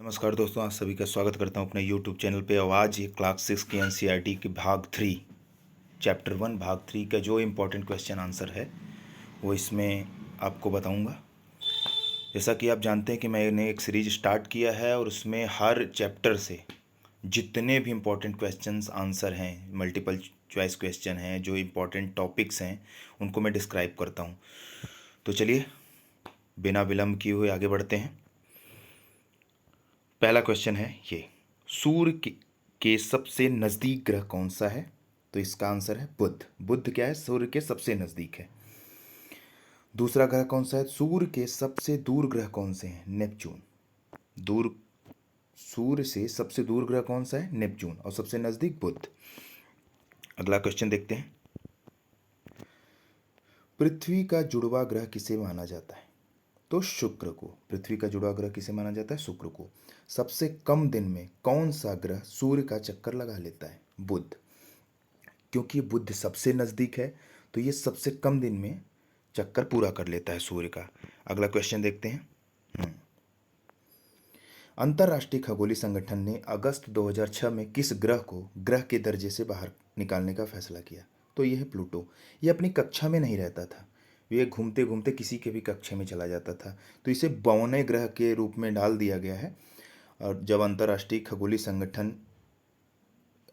नमस्कार दोस्तों, आप सभी का स्वागत करता हूं अपने YouTube चैनल पे। और आज ये क्लास 6 की NCERT की भाग 3 चैप्टर 1 भाग 3 का जो इम्पोर्टेंट क्वेश्चन आंसर है वो इसमें आपको बताऊंगा। जैसा कि आप जानते हैं कि मैंने एक सीरीज स्टार्ट किया है और उसमें हर चैप्टर से जितने भी इम्पोर्टेंट क्वेश्चंस आंसर हैं, मल्टीपल चॉइस क्वेश्चन हैं, जो इम्पोर्टेंट टॉपिक्स हैं, उनको मैं डिस्क्राइब करता हूँ। तो चलिए बिना विलम्ब किए हुए आगे बढ़ते हैं। पहला क्वेश्चन है ये, सूर्य के सबसे नज़दीक ग्रह कौन सा है? तो इसका आंसर है बुध। बुध क्या है? सूर्य के सबसे नज़दीक है। दूसरा ग्रह कौन सा है? सूर्य के सबसे दूर ग्रह कौन से हैं? नेपच्यून। दूर सूर्य से सबसे दूर ग्रह कौन सा है? नेपच्यून। और सबसे नज़दीक बुध। अगला क्वेश्चन देखते हैं। पृथ्वी का जुड़वा ग्रह किसे माना जाता है? तो शुक्र को। पृथ्वी का जुड़वा ग्रह किसे माना जाता है? शुक्र को। सबसे कम दिन में कौन सा ग्रह सूर्य का चक्कर लगा लेता है? बुध। क्योंकि बुध सबसे नज़दीक है तो ये सबसे कम दिन में चक्कर पूरा कर लेता है सूर्य का। अगला क्वेश्चन देखते हैं। अंतर्राष्ट्रीय खगोलीय संगठन ने अगस्त 2006 में किस ग्रह को ग्रह के दर्जे से बाहर निकालने का फैसला किया? तो यह है प्लूटो। ये अपनी कक्षा में नहीं रहता था, ये घूमते घूमते किसी के भी कक्षा में चला जाता था, तो इसे बौने ग्रह के रूप में डाल दिया गया है। और जब अंतर्राष्ट्रीय खगोलीय संगठन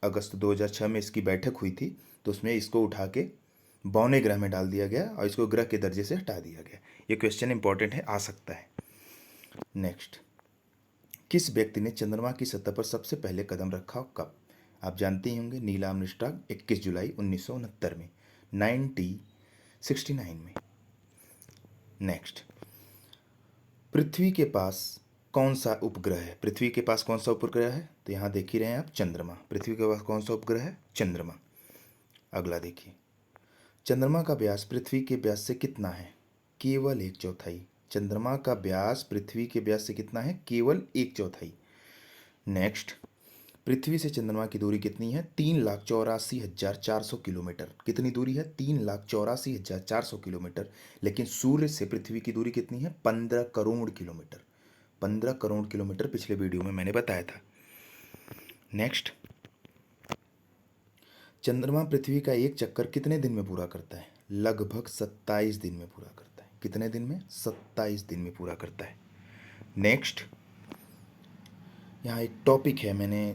अगस्त 2006 में इसकी बैठक हुई थी तो उसमें इसको उठा के बौने ग्रह में डाल दिया गया और इसको ग्रह के दर्जे से हटा दिया गया। ये क्वेश्चन इंपॉर्टेंट है, आ सकता है। नेक्स्ट, किस व्यक्ति ने चंद्रमा की सतह पर सबसे पहले कदम रखा और कब? आप जानते ही होंगे, नील आर्मस्ट्रांग 21 जुलाई 1969 में, 1969 में। नेक्स्ट, पृथ्वी के पास कौन सा उपग्रह है? पृथ्वी के पास कौन सा उपग्रह है? तो यहाँ देख ही रहे हैं आप, चंद्रमा। पृथ्वी के पास कौन सा उपग्रह है? चंद्रमा। अगला देखिए, चंद्रमा का व्यास पृथ्वी के व्यास से कितना है? केवल 1/4। चंद्रमा का व्यास पृथ्वी के व्यास से कितना है? केवल 1/4। नेक्स्ट, पृथ्वी से चंद्रमा की दूरी कितनी है? 3,84,400 किलोमीटर। कितनी दूरी है? 3,84,400 किलोमीटर। लेकिन सूर्य से पृथ्वी की दूरी कितनी है? 15 करोड़ किलोमीटर। 15 करोड़ किलोमीटर पिछले वीडियो में मैंने बताया था। नेक्स्ट, चंद्रमा पृथ्वी का एक चक्कर कितने दिन में पूरा करता है? लगभग 27 दिन में पूरा करता है। कितने दिन में? 27 दिन में पूरा करता है। नेक्स्ट, यहाँ एक टॉपिक है, मैंने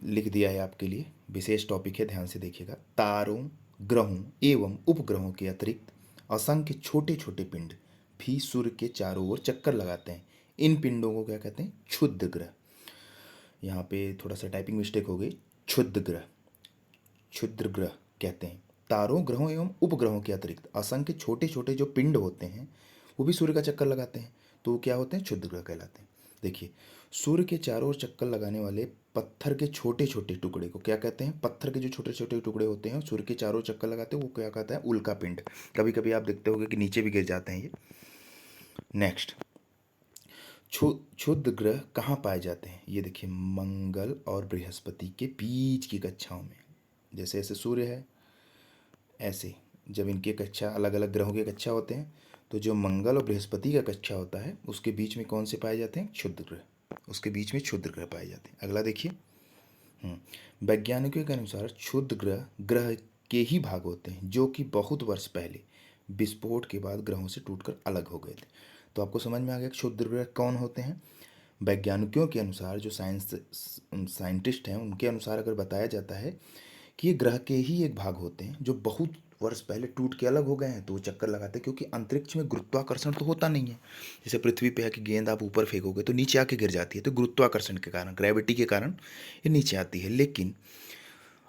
लिख दिया है आपके लिए, विशेष टॉपिक है, ध्यान से देखिएगा। तारों, ग्रहों एवं उपग्रहों के अतिरिक्त असंख्य छोटे छोटे पिंड भी सूर्य के चारों ओर चक्कर लगाते हैं। इन पिंडों को क्या कहते हैं? क्षुद्र ग्रह। यहाँ पे थोड़ा सा टाइपिंग मिस्टेक हो गई, क्षुद्र ग्रह, क्षुद्र ग्रह कहते हैं। तारों, ग्रहों एवं उपग्रहों के अतिरिक्त असंख्य छोटे छोटे जो पिंड होते हैं वो भी सूर्य का चक्कर लगाते हैं, तो वो क्या होते हैं? क्षुद्र ग्रह कहलाते हैं। देखिए, सूर्य के चारों ओर चक्कर लगाने वाले पत्थर के छोटे छोटे टुकड़े को क्या कहते हैं? पत्थर के जो छोटे छोटे टुकड़े होते हैं सूर्य के चारों ओर चक्कर लगाते हैं, वो क्या कहता है? उल्का पिंड। कभी कभी आप देखते होंगे कि नीचे भी गिर जाते हैं ये। नेक्स्ट, क्षुद्र ग्रह कहाँ पाए जाते हैं? ये देखिए, मंगल और बृहस्पति के बीच की कक्षाओं में। जैसे ऐसे सूर्य है, ऐसे जब इनके कक्षा, अलग अलग ग्रहों के कक्षा होते हैं, तो जो मंगल और बृहस्पति का कक्षा होता है उसके बीच में कौन से पाए जाते हैं? क्षुद्र ग्रह। उसके बीच में क्षुद्र ग्रह पाए जाते हैं। अगला देखिए, वैज्ञानिकों के अनुसार क्षुद्र ग्रह ग्रह के ही भाग होते हैं जो कि बहुत वर्ष पहले विस्फोट के बाद ग्रहों से टूटकर अलग हो गए थे। तो आपको समझ में आ गया क्षुद्र ग्रह कौन होते हैं। वैज्ञानिकों के अनुसार, जो साइंटिस्ट हैं उनके अनुसार अगर बताया जाता है कि ये ग्रह के ही एक भाग होते हैं जो बहुत वर्ष पहले टूट के अलग हो गए हैं, तो वो चक्कर लगाते हैं, क्योंकि अंतरिक्ष में गुरुत्वाकर्षण तो होता नहीं है। जैसे पृथ्वी पे है कि गेंद आप ऊपर फेंकोगे तो नीचे आके गिर जाती है, तो गुरुत्वाकर्षण के कारण, ग्रेविटी के कारण ये नीचे आती है। लेकिन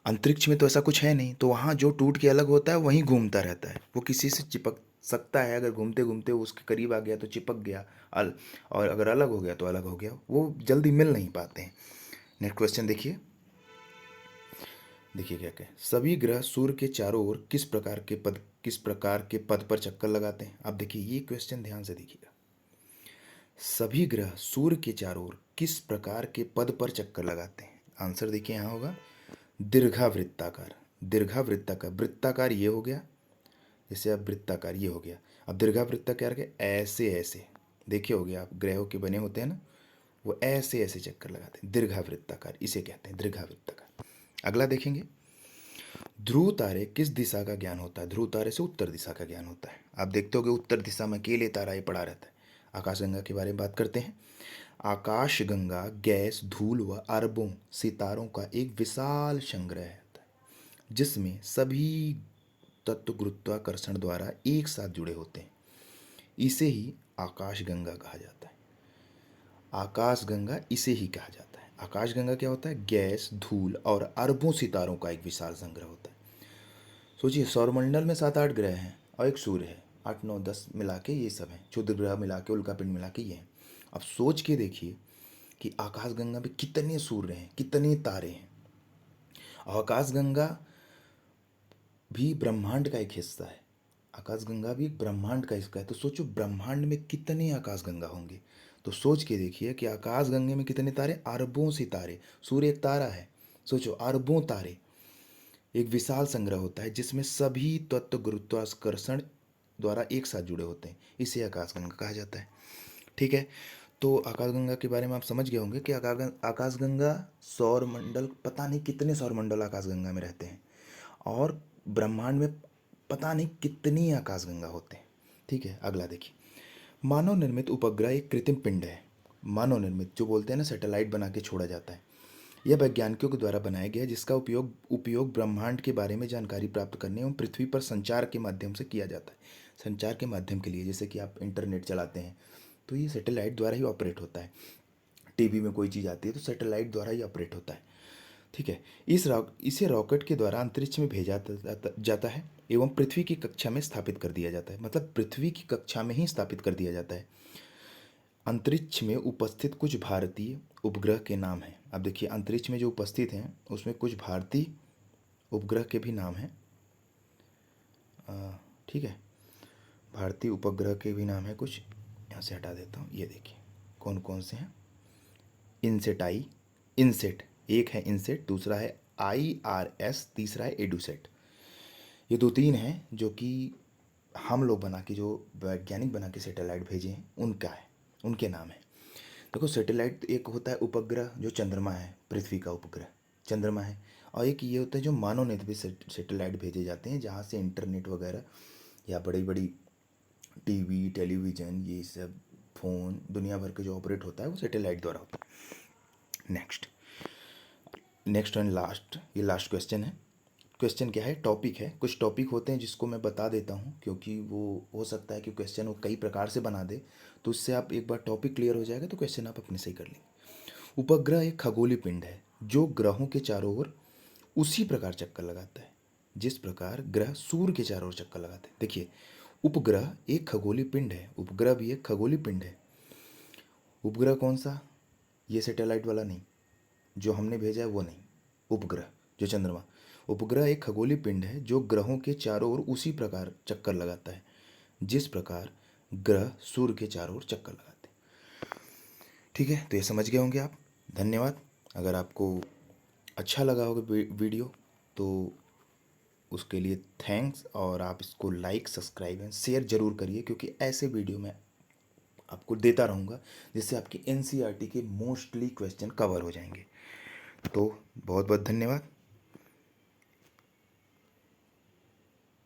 अंतरिक्ष में तो ऐसा कुछ है नहीं, तो वहाँ जो टूट के अलग होता है वहीं घूमता रहता है, वो किसी से चिपक सकता है। अगर घूमते घूमते वो उसके करीब आ गया तो चिपक गया, और अगर अलग हो गया तो अलग हो गया, वो जल्दी मिल नहीं पाते हैं। नेक्स्ट क्वेश्चन देखिए। देखिए क्या क्या, सभी ग्रह सूर्य के चारों ओर किस प्रकार के पद पर चक्कर लगाते हैं? आप देखिए, ये क्वेश्चन ध्यान से देखिएगा। सभी ग्रह सूर्य के चारों ओर किस प्रकार के पद पर चक्कर लगाते हैं? आंसर देखिए, यहाँ होगा दीर्घावृत्ताकार। दीर्घावृत्ताकार, वृत्ताकार ये हो गया, जैसे अब वृत्ताकार ये हो गया। अब दीर्घावृत्ताकार के ऐसे ऐसे देखिए हो गया, आप ग्रहों के बने होते हैं ना, वो ऐसे ऐसे चक्कर लगाते हैं, दीर्घावृत्ताकार, इसे कहते हैं दीर्घावृत्ताकार। अगला देखेंगे, ध्रुव तारे किस दिशा का ज्ञान होता है? ध्रुव तारे से उत्तर दिशा का ज्ञान होता है। आप देखते होगे उत्तर दिशा में अकेले तारा ही पड़ा रहता है। आकाशगंगा के बारे में बात करते हैं। आकाशगंगा गैस, धूल व अरबों सितारों का एक विशाल संग्रह है जिसमें सभी तत्व गुरुत्वाकर्षण द्वारा एक साथ जुड़े होते हैं। इसे ही आकाशगंगा कहा जाता है। आकाशगंगा इसे ही कहा जाता है। आकाशगंगा क्या होता है? गैस, धूल और अरबों सितारों का एक विशाल संग्रह होता है। सोचिए, सौरमंडल में 7-8 ग्रह हैं और एक सूर्य है, 8-9-10 मिला के ये सब हैं, क्षुद्र ग्रह मिला के, उल्कापिंड मिला के ये हैं। अब सोच के देखिए कि आकाशगंगा में कितने सूर्य हैं, कितने तारे हैं। आकाशगंगा भी ब्रह्मांड का एक हिस्सा है। आकाशगंगा भी एक ब्रह्मांड का हिस्सा है। तो सोचो ब्रह्मांड में कितने आकाशगंगा होंगे। तो सोच के देखिए कि आकाशगंगे में कितने तारे? अरबों सितारे। सूर्य एक तारा है, सोचो अरबों तारे। एक विशाल संग्रह होता है जिसमें सभी तत्व गुरुत्वाकर्षण द्वारा एक साथ जुड़े होते हैं। इसे आकाशगंगा कहा जाता है। ठीक है, तो आकाशगंगा के बारे में आप समझ गए होंगे कि आकाशगंगा सौरमंडल, पता नहीं कितने सौरमंडल आकाशगंगा में रहते हैं और ब्रह्मांड में पता नहीं कितनी आकाशगंगा होते हैं। ठीक है, अगला देखिए, मानव निर्मित उपग्रह एक कृत्रिम पिंड है। मानव निर्मित जो बोलते हैं ना, सैटेलाइट बना के छोड़ा जाता है। यह वैज्ञानिकों के द्वारा बनाया गया है जिसका उपयोग ब्रह्मांड के बारे में जानकारी प्राप्त करने एवं पृथ्वी पर संचार के माध्यम से किया जाता है। संचार के माध्यम के लिए, जैसे कि आप इंटरनेट चलाते हैं तो ये सैटेलाइट द्वारा ही ऑपरेट होता है। टीवी में कोई चीज़ आती है तो सैटेलाइट द्वारा ही ऑपरेट होता है। ठीक है, इसे रॉकेट के द्वारा अंतरिक्ष में भेजा जाता है एवं पृथ्वी की कक्षा में स्थापित कर दिया जाता है। मतलब पृथ्वी की कक्षा में ही स्थापित कर दिया जाता है। अंतरिक्ष में उपस्थित कुछ भारतीय उपग्रह के नाम हैं। अब देखिए, अंतरिक्ष में जो उपस्थित हैं उसमें कुछ भारतीय उपग्रह के भी नाम हैं। ठीक है, भारतीय उपग्रह के भी नाम है कुछ। यहाँ से हटा देता हूँ, ये देखिए कौन कौन से हैं। इनसेट, एक है इनसेट, दूसरा है IRS, तीसरा है एडुसेट। ये 2-3 हैं जो कि हम लोग बना के, जो वैज्ञानिक बना के सैटेलाइट भेजे हैं उनका है, उनके नाम है। देखो, सैटेलाइट एक होता है उपग्रह जो चंद्रमा है, पृथ्वी का उपग्रह चंद्रमा है, और एक ये होता है जो मानव निर्मित सैटेलाइट भेजे जाते हैं जहाँ से इंटरनेट वगैरह या बड़ी बड़ी टीवी, टेलीविज़न, ये सब फ़ोन, दुनिया भर के जो ऑपरेट होता है वो सैटेलाइट द्वारा होता है। नेक्स्ट एंड लास्ट, ये लास्ट क्वेश्चन है। क्वेश्चन क्या है? टॉपिक है। कुछ टॉपिक होते हैं जिसको मैं बता देता हूँ क्योंकि वो हो सकता है कि क्वेश्चन वो कई प्रकार से बना दे, तो उससे आप एक बार टॉपिक क्लियर हो जाएगा तो क्वेश्चन आप अपने से ही कर लेंगे। उपग्रह एक खगोलीय पिंड है जो ग्रहों के चारों ओर उसी प्रकार चक्कर लगाता है जिस प्रकार ग्रह सूर्य के चारों ओर चक्कर लगाते हैं। देखिए, उपग्रह एक खगोलीय पिंड है। उपग्रह भी एक खगोलीय पिंड है। उपग्रह कौन सा? ये सैटेलाइट वाला नहीं, जो हमने भेजा है वो नहीं। उपग्रह जो चंद्रमा, उपग्रह एक खगोलीय पिंड है जो ग्रहों के चारों ओर उसी प्रकार चक्कर लगाता है जिस प्रकार ग्रह सूर्य के चारों ओर चक्कर लगाते हैं। ठीक है, तो ये समझ गए होंगे आप। धन्यवाद। अगर आपको अच्छा लगा होगा वीडियो तो उसके लिए थैंक्स, और आप इसको लाइक, सब्सक्राइब एंड शेयर ज़रूर करिए क्योंकि ऐसे वीडियो मैं आपको देता रहूँगा जिससे आपकी NCERT के मोस्टली क्वेश्चन कवर हो जाएंगे। तो बहुत बहुत धन्यवाद।